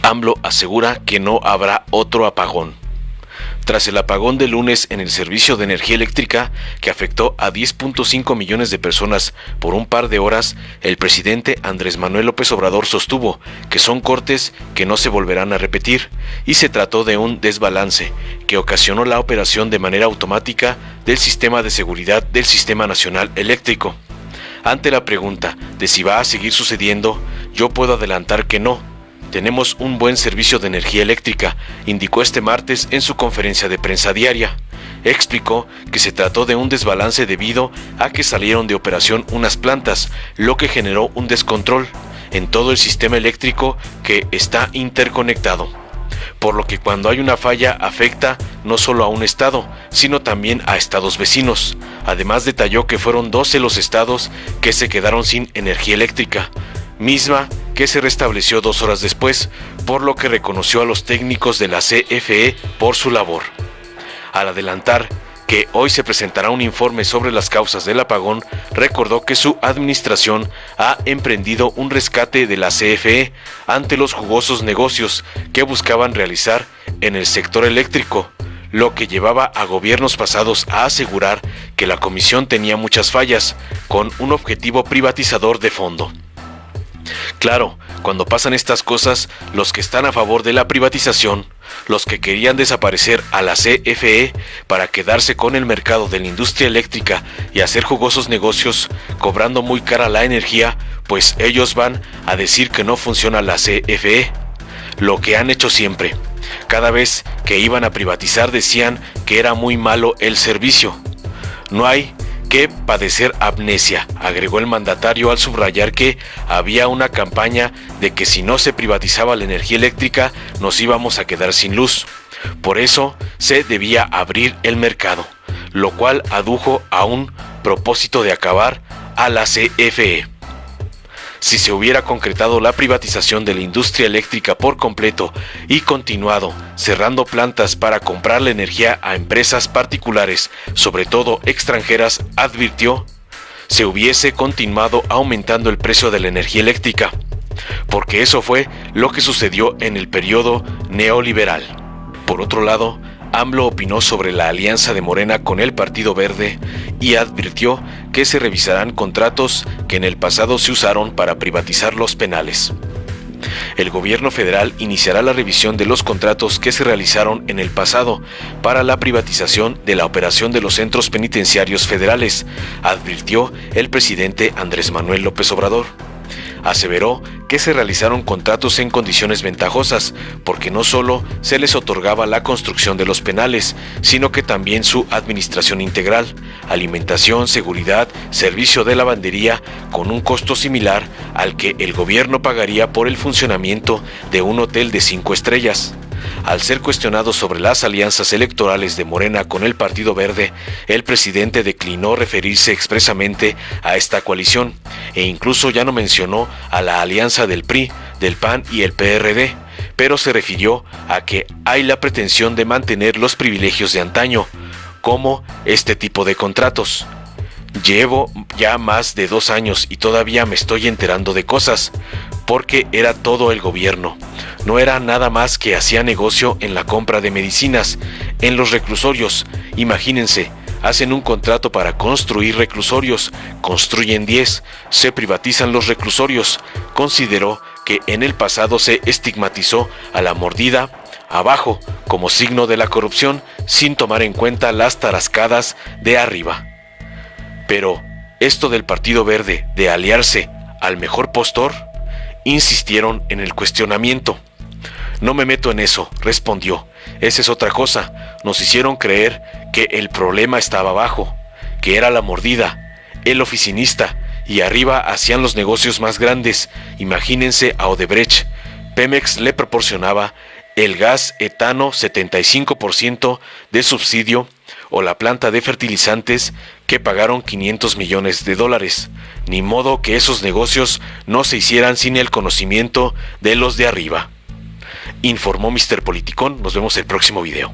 AMLO asegura que no habrá otro apagón. Tras el apagón de lunes en el servicio de energía eléctrica, que afectó a 10.5 millones de personas por un par de horas, el presidente Andrés Manuel López Obrador sostuvo que son cortes que no se volverán a repetir, y se trató de un desbalance que ocasionó la operación de manera automática del sistema de seguridad del Sistema Nacional Eléctrico. Ante la pregunta de si va a seguir sucediendo, yo puedo adelantar que no. Tenemos un buen servicio de energía eléctrica, indicó este martes en su conferencia de prensa diaria. Explicó que se trató de un desbalance debido a que salieron de operación unas plantas, lo que generó un descontrol en todo el sistema eléctrico que está interconectado. Por lo que cuando hay una falla afecta no solo a un estado, sino también a estados vecinos. Además detalló que fueron 12 los estados que se quedaron sin energía eléctrica, misma que se restableció 2 horas después, por lo que reconoció a los técnicos de la CFE por su labor. Al adelantar que hoy se presentará un informe sobre las causas del apagón, recordó que su administración ha emprendido un rescate de la CFE ante los jugosos negocios que buscaban realizar en el sector eléctrico, lo que llevaba a gobiernos pasados a asegurar que la comisión tenía muchas fallas, con un objetivo privatizador de fondo. Claro, cuando pasan estas cosas, los que están a favor de la privatización, los que querían desaparecer a la CFE para quedarse con el mercado de la industria eléctrica y hacer jugosos negocios cobrando muy cara la energía, pues ellos van a decir que no funciona la CFE. Lo que han hecho siempre. Cada vez que iban a privatizar decían que era muy malo el servicio. No hay que padecer amnesia, agregó el mandatario al subrayar que había una campaña de que si no se privatizaba la energía eléctrica nos íbamos a quedar sin luz. Por eso se debía abrir el mercado, lo cual adujo a un propósito de acabar a la CFE. Si se hubiera concretado la privatización de la industria eléctrica por completo y continuado cerrando plantas para comprar la energía a empresas particulares, sobre todo extranjeras, advirtió, se hubiese continuado aumentando el precio de la energía eléctrica, porque eso fue lo que sucedió en el periodo neoliberal. Por otro lado, AMLO opinó sobre la alianza de Morena con el Partido Verde y advirtió que se revisarán contratos que en el pasado se usaron para privatizar los penales. El gobierno federal iniciará la revisión de los contratos que se realizaron en el pasado para la privatización de la operación de los centros penitenciarios federales, advirtió el presidente Andrés Manuel López Obrador. Aseveró que se realizaron contratos en condiciones ventajosas, porque no solo se les otorgaba la construcción de los penales, sino que también su administración integral, alimentación, seguridad, servicio de lavandería, con un costo similar al que el gobierno pagaría por el funcionamiento de un hotel de 5 estrellas. Al ser cuestionado sobre las alianzas electorales de Morena con el Partido Verde, el presidente declinó referirse expresamente a esta coalición e incluso ya no mencionó a la alianza del PRI, del PAN y el PRD, pero se refirió a que hay la pretensión de mantener los privilegios de antaño, como este tipo de contratos. Llevo ya más de 2 años y todavía me estoy enterando de cosas, porque era todo el gobierno. No era nada más que hacía negocio en la compra de medicinas, en los reclusorios. Imagínense, hacen un contrato para construir reclusorios, construyen 10, se privatizan los reclusorios. Consideró que en el pasado se estigmatizó a la mordida abajo como signo de la corrupción, sin tomar en cuenta las tarascadas de arriba. Pero esto del Partido Verde de aliarse al mejor postor, insistieron en el cuestionamiento. No me meto en eso, respondió. Esa es otra cosa. Nos hicieron creer que el problema estaba abajo, que era la mordida, el oficinista, y arriba hacían los negocios más grandes. Imagínense a Odebrecht. Pemex le proporcionaba el gas etano 75% de subsidio, o la planta de fertilizantes que pagaron $500 millones. Ni modo que esos negocios no se hicieran sin el conocimiento de los de arriba. Informó Mr. Politicón. Nos vemos el próximo video.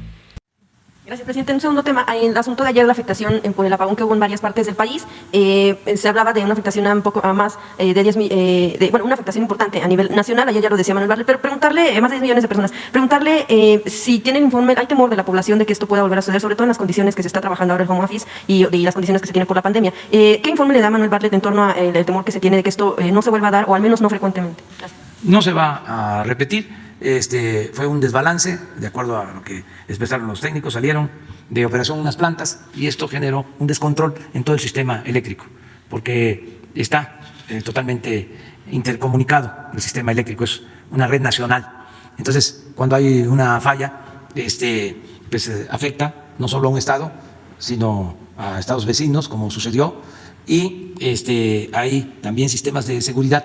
Gracias, presidente. Un segundo tema. En el asunto de ayer, la afectación por el apagón que hubo en varias partes del país, se hablaba de una afectación a un poco a más de 10 una afectación importante a nivel nacional. Ayer ya lo decía Manuel Bartlett, pero preguntarle, más de 10 millones de personas, preguntarle si tienen informe, hay temor de la población de que esto pueda volver a suceder, sobre todo en las condiciones que se está trabajando ahora el home office y las condiciones que se tienen por la pandemia. ¿Qué informe le da Manuel Bartlett en torno al temor que se tiene de que esto no se vuelva a dar, o al menos no frecuentemente? Gracias. No se va a repetir. Fue un desbalance, de acuerdo a lo que expresaron los técnicos, salieron de operación unas plantas y esto generó un descontrol en todo el sistema eléctrico, porque está totalmente intercomunicado el sistema eléctrico, es una red nacional. Entonces, cuando hay una falla, pues afecta no solo a un estado, sino a estados vecinos, como sucedió, y hay también sistemas de seguridad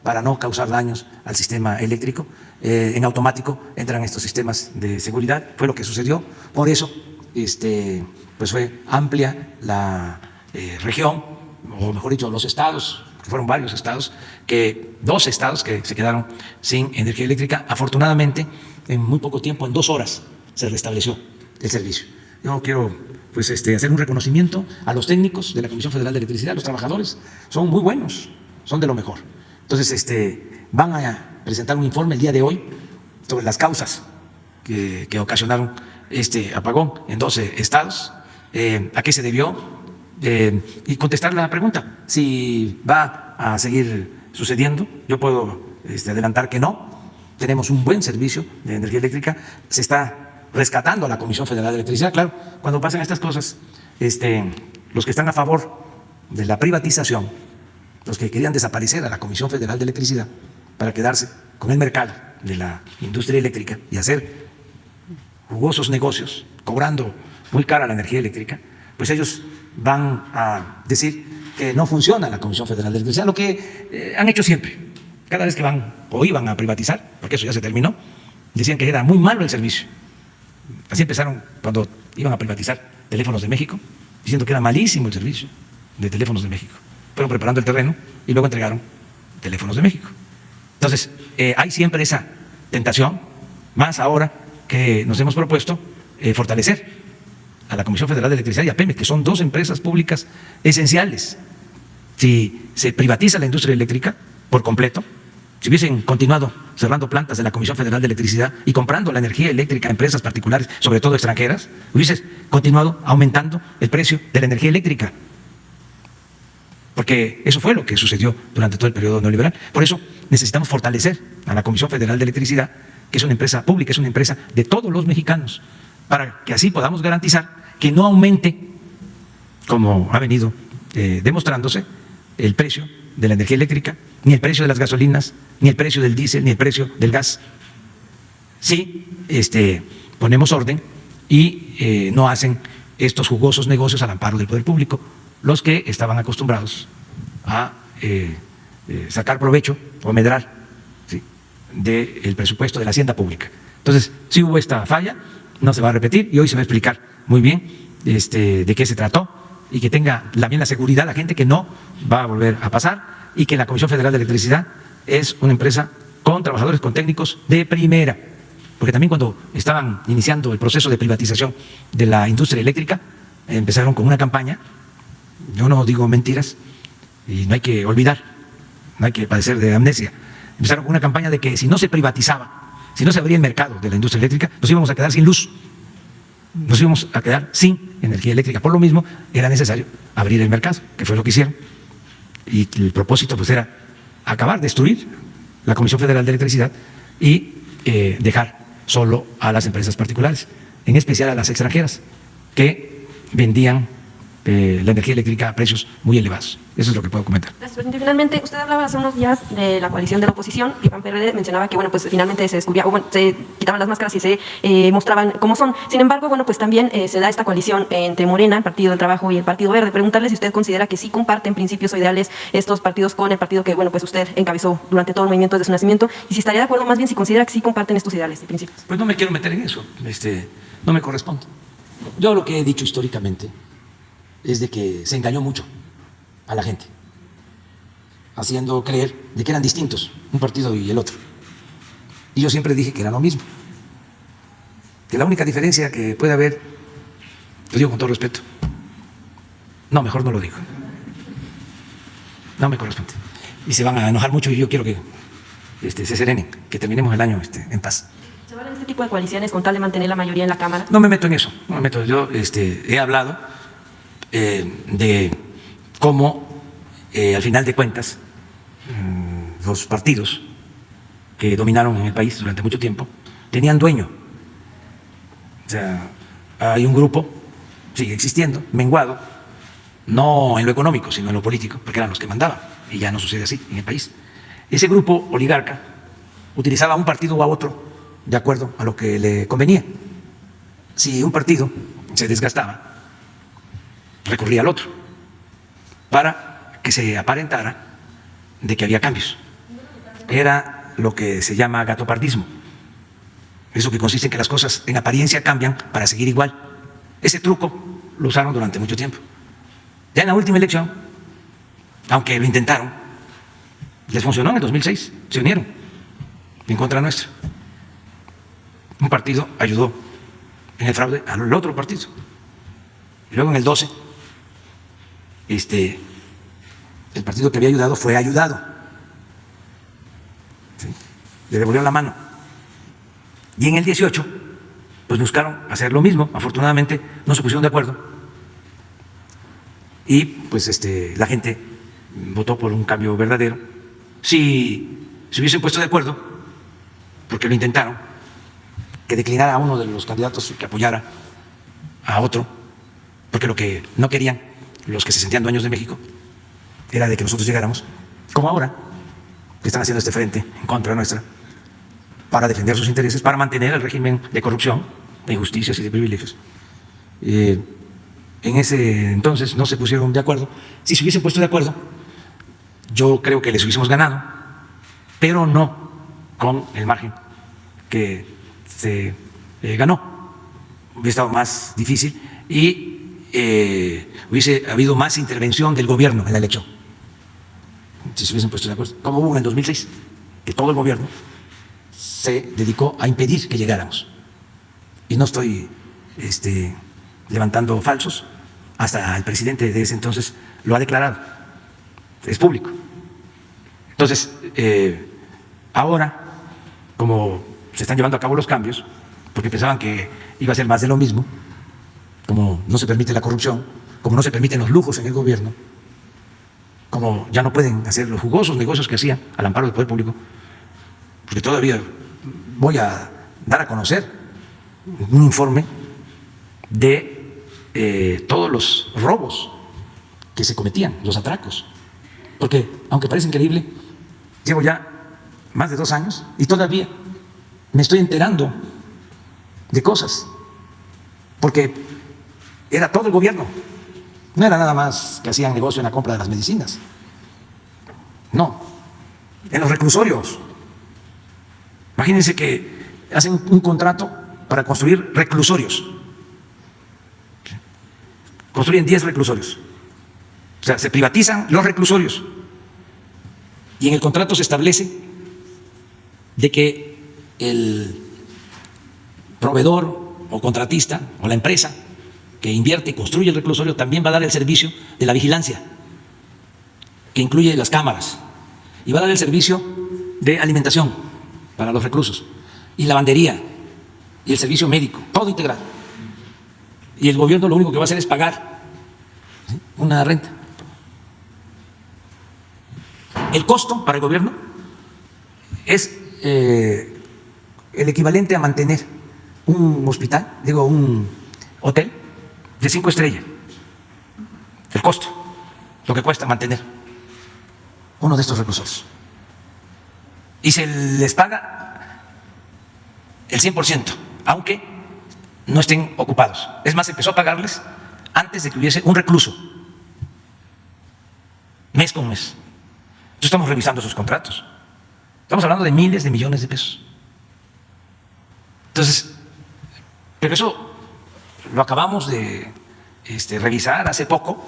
para no causar daños al sistema eléctrico. En automático entran estos sistemas de seguridad, fue lo que sucedió. Por eso pues fue amplia la región, o mejor dicho, los estados, fueron varios estados, 2 estados que se quedaron sin energía eléctrica. Afortunadamente, en muy poco tiempo, en 2 horas, se restableció el servicio. Yo quiero pues, hacer un reconocimiento a los técnicos de la Comisión Federal de Electricidad. Los trabajadores son muy buenos, son de lo mejor. Entonces, van a presentar un informe el día de hoy sobre las causas que ocasionaron este apagón en 12 estados, a qué se debió, y contestar la pregunta si va a seguir sucediendo. Yo puedo adelantar que no. Tenemos un buen servicio de energía eléctrica, se está rescatando a la Comisión Federal de Electricidad. Claro, cuando pasan estas cosas, los que están a favor de la privatización, los que querían desaparecer a la Comisión Federal de Electricidad para quedarse con el mercado de la industria eléctrica y hacer jugosos negocios, cobrando muy cara la energía eléctrica, pues ellos van a decir que no funciona la Comisión Federal de Electricidad, lo que han hecho siempre. Cada vez que van o iban a privatizar, porque eso ya se terminó, decían que era muy malo el servicio. Así empezaron cuando iban a privatizar Teléfonos de México, diciendo que era malísimo el servicio de Teléfonos de México. Fueron preparando el terreno y luego entregaron Teléfonos de México. Entonces, hay siempre esa tentación, más ahora que nos hemos propuesto fortalecer a la Comisión Federal de Electricidad y a Pemex, que son 2 empresas públicas esenciales. Si se privatiza la industria eléctrica por completo, si hubiesen continuado cerrando plantas de la Comisión Federal de Electricidad y comprando la energía eléctrica a empresas particulares, sobre todo extranjeras, hubiese continuado aumentando el precio de la energía eléctrica. Porque eso fue lo que sucedió durante todo el periodo neoliberal. Por eso necesitamos fortalecer a la Comisión Federal de Electricidad, que es una empresa pública, es una empresa de todos los mexicanos, para que así podamos garantizar que no aumente, como ha venido demostrándose, el precio de la energía eléctrica, ni el precio de las gasolinas, ni el precio del diésel, ni el precio del gas. Sí, ponemos orden y no hacen estos jugosos negocios al amparo del poder público, los que estaban acostumbrados a sacar provecho o medrar, ¿sí?, del presupuesto de la hacienda pública. Entonces, sí hubo esta falla, no se va a repetir y hoy se va a explicar muy bien de qué se trató y que tenga también la seguridad la gente que no va a volver a pasar y que la Comisión Federal de Electricidad es una empresa con trabajadores, con técnicos de primera. Porque también cuando estaban iniciando el proceso de privatización de la industria eléctrica, empezaron con una campaña. Yo no digo mentiras y no hay que olvidar, no hay que padecer de amnesia. Empezaron con una campaña de que si no se privatizaba, si no se abría el mercado de la industria eléctrica, nos íbamos a quedar sin luz, nos íbamos a quedar sin energía eléctrica. Por lo mismo, era necesario abrir el mercado, que fue lo que hicieron. Y el propósito pues era acabar, destruir la Comisión Federal de Electricidad y dejar solo a las empresas particulares, en especial a las extranjeras, que vendían la energía eléctrica a precios muy elevados. Eso es lo que puedo comentar. Gracias, presidente. Finalmente, usted hablaba hace unos días de la coalición de la oposición y PAN-PRD mencionaba que, bueno, pues finalmente se descubría, se quitaban las máscaras y se mostraban cómo son. Sin embargo, bueno, pues también se da esta coalición entre Morena, el Partido del Trabajo y el Partido Verde. Preguntarle si usted considera que sí comparten principios o ideales estos partidos con el partido que, bueno, pues usted encabezó durante todo el movimiento desde su nacimiento, y si estaría de acuerdo más bien si considera que sí comparten estos ideales y principios. Pues no me quiero meter en eso, no me corresponde. Yo lo que he dicho históricamente es de que se engañó mucho a la gente, haciendo creer de que eran distintos un partido y el otro. Y yo siempre dije que era lo mismo, que la única diferencia que puede haber Lo digo con todo respeto. No, mejor no lo digo. No me corresponde. Y se van a enojar mucho y yo quiero que se serenen, que terminemos el año en paz. ¿Se valen este tipo de coaliciones con tal de mantener la mayoría en la Cámara? No me meto en eso, no me meto. Yo he hablado de cómo, al final de cuentas, los partidos que dominaron en el país durante mucho tiempo tenían dueño. O sea, hay un grupo, sigue existiendo, menguado, no en lo económico, sino en lo político, porque eran los que mandaban, y ya no sucede así en el país. Ese grupo oligarca utilizaba a un partido o a otro de acuerdo a lo que le convenía. Si un partido se desgastaba, recurría al otro para que se aparentara de que había cambios. Era lo que se llama gatopardismo. Eso que consiste en que las cosas en apariencia cambian para seguir igual. Ese truco lo usaron durante mucho tiempo. Ya en la última elección, aunque lo intentaron, les funcionó en el 2006, se unieron en contra nuestra. Un partido ayudó en el fraude al otro partido. Y luego en el 12, el partido que había ayudado fue ayudado. ¿Sí? Le devolvieron la mano. Y en el 18, pues buscaron hacer lo mismo. Afortunadamente no se pusieron de acuerdo. Y pues la gente votó por un cambio verdadero. Si se hubiesen puesto de acuerdo, porque lo intentaron, que declinara a uno de los candidatos y que apoyara a otro, porque lo que no querían los que se sentían dueños de México era de que nosotros llegáramos, como ahora, que están haciendo este frente en contra nuestra, para defender sus intereses, para mantener el régimen de corrupción, de injusticias y de privilegios. En ese entonces no se pusieron de acuerdo. Si se hubiesen puesto de acuerdo, yo creo que les hubiésemos ganado, pero no con el margen que se ganó. Hubiera estado más difícil y hubiese habido más intervención del gobierno en la elección, si se hubiesen puesto de acuerdo, como hubo en el 2006, que todo el gobierno se dedicó a impedir que llegáramos. Y no estoy levantando falsos, hasta el presidente de ese entonces lo ha declarado, es público. Entonces, ahora, como se están llevando a cabo los cambios, porque pensaban que iba a ser más de lo mismo, como no se permite la corrupción, como no se permiten los lujos en el gobierno, como ya no pueden hacer los jugosos negocios que hacían al amparo del poder público, porque todavía voy a dar a conocer un informe de todos los robos que se cometían, los atracos, porque aunque parece increíble, llevo ya más de 2 años y todavía me estoy enterando de cosas, porque era todo el gobierno, no era nada más que hacían negocio en la compra de las medicinas, no, en los reclusorios. Imagínense que hacen un contrato para construir reclusorios, construyen 10 reclusorios, o sea, se privatizan los reclusorios y en el contrato se establece de que el proveedor o contratista o la empresa que invierte y construye el reclusorio también va a dar el servicio de la vigilancia, que incluye las cámaras, y va a dar el servicio de alimentación para los reclusos, y lavandería, y el servicio médico, todo integrado. Y el gobierno lo único que va a hacer es pagar, ¿sí?, una renta. El costo para el gobierno es el equivalente a mantener un hospital, un hotel de 5 estrellas. El costo, lo que cuesta mantener uno de estos reclusorios. Y se les paga el 100%, aunque no estén ocupados. Es más, empezó a pagarles antes de que hubiese un recluso, mes con mes. Entonces estamos revisando sus contratos. Estamos hablando de miles de millones de pesos. Entonces, pero eso lo acabamos de revisar hace poco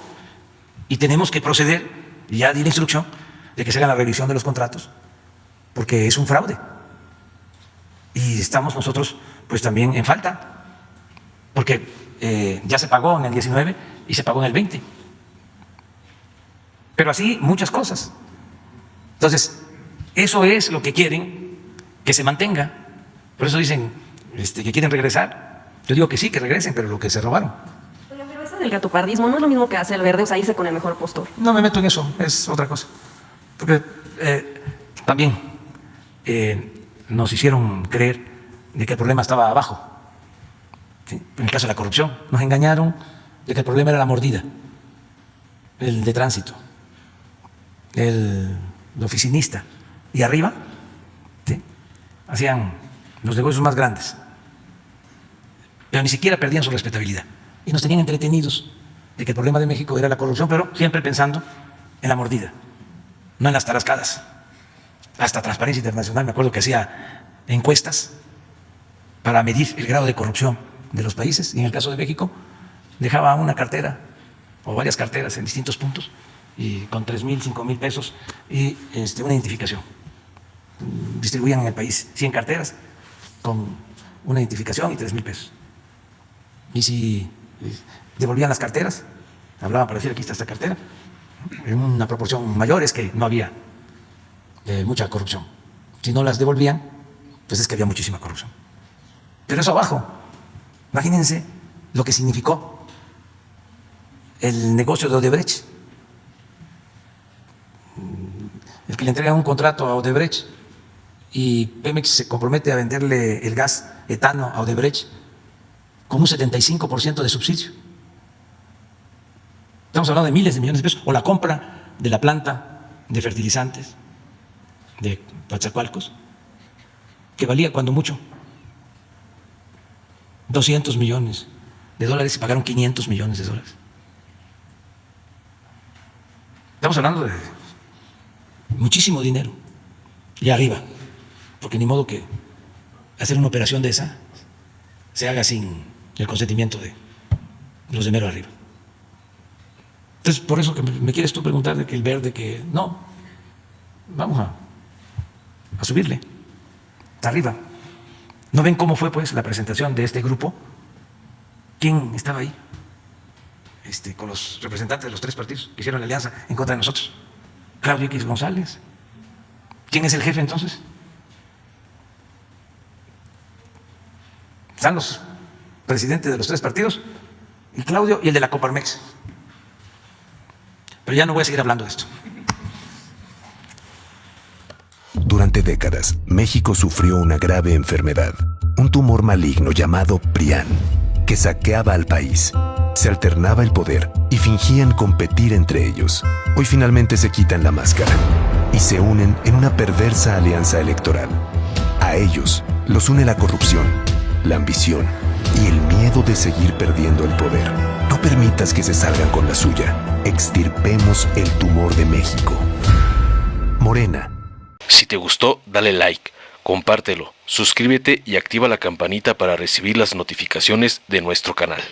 y tenemos que proceder, y ya di la instrucción de que se haga la revisión de los contratos, porque es un fraude. Y estamos nosotros pues también en falta, porque ya se pagó en el 19 y se pagó en el 20. Pero así muchas cosas. Entonces, eso es lo que quieren que se mantenga. Por eso dicen que quieren regresar. Yo digo que sí, que regresen, pero lo que se robaron. Oiga, pero eso del gatopardismo no es lo mismo que hace el verde, o sea, irse con el mejor postor. No me meto en eso, es otra cosa. Porque también nos hicieron creer de que el problema estaba abajo. ¿Sí? En el caso de la corrupción, nos engañaron de que el problema era la mordida, el de tránsito, el oficinista. Y arriba, ¿sí?, hacían los negocios más grandes, pero ni siquiera perdían su respetabilidad. Y nos tenían entretenidos de que el problema de México era la corrupción, pero siempre pensando en la mordida, no en las tarascadas. Hasta Transparencia Internacional, me acuerdo que hacía encuestas para medir el grado de corrupción de los países, y en el caso de México dejaba una cartera o varias carteras en distintos puntos y con 3,000, 5,000 pesos y una identificación. Distribuían en el país 100 carteras con una identificación y 3,000 pesos. Y si devolvían las carteras, hablaban para decir aquí está esta cartera, en una proporción mayor es que no había mucha corrupción. Si no las devolvían, pues es que había muchísima corrupción. Pero eso abajo, imagínense lo que significó el negocio de Odebrecht. El que le entrega un contrato a Odebrecht y Pemex se compromete a venderle el gas etano a Odebrecht con un 75% de subsidio. Estamos hablando de miles de millones de pesos. O la compra de la planta de fertilizantes de Coatzacoalcos, que valía cuando mucho $200 millones y pagaron $500 millones. Estamos hablando de muchísimo dinero. Y arriba, porque ni modo que hacer una operación de esa se haga sin el consentimiento de los de mero arriba. Entonces, por eso que me quieres tú preguntar de que el verde, que no, vamos a subirle hasta arriba. ¿No ven cómo fue pues la presentación de este grupo? ¿Quién estaba ahí? Con los representantes de los tres partidos que hicieron la alianza en contra de nosotros. Claudio X González. ¿Quién es el jefe entonces? Están los presidentes de los tres partidos, el Claudio y el de la Coparmex. Pero ya no voy a seguir hablando de esto. Durante décadas, México sufrió una grave enfermedad, un tumor maligno llamado PRIAN, que saqueaba al país. Se alternaba el poder y fingían competir entre ellos. Hoy finalmente se quitan la máscara y se unen en una perversa alianza electoral. A ellos los une la corrupción, la ambición y el miedo de seguir perdiendo el poder. No permitas que se salgan con la suya. Extirpemos el tumor de México. Morena. Si te gustó, dale like, compártelo, suscríbete y activa la campanita para recibir las notificaciones de nuestro canal.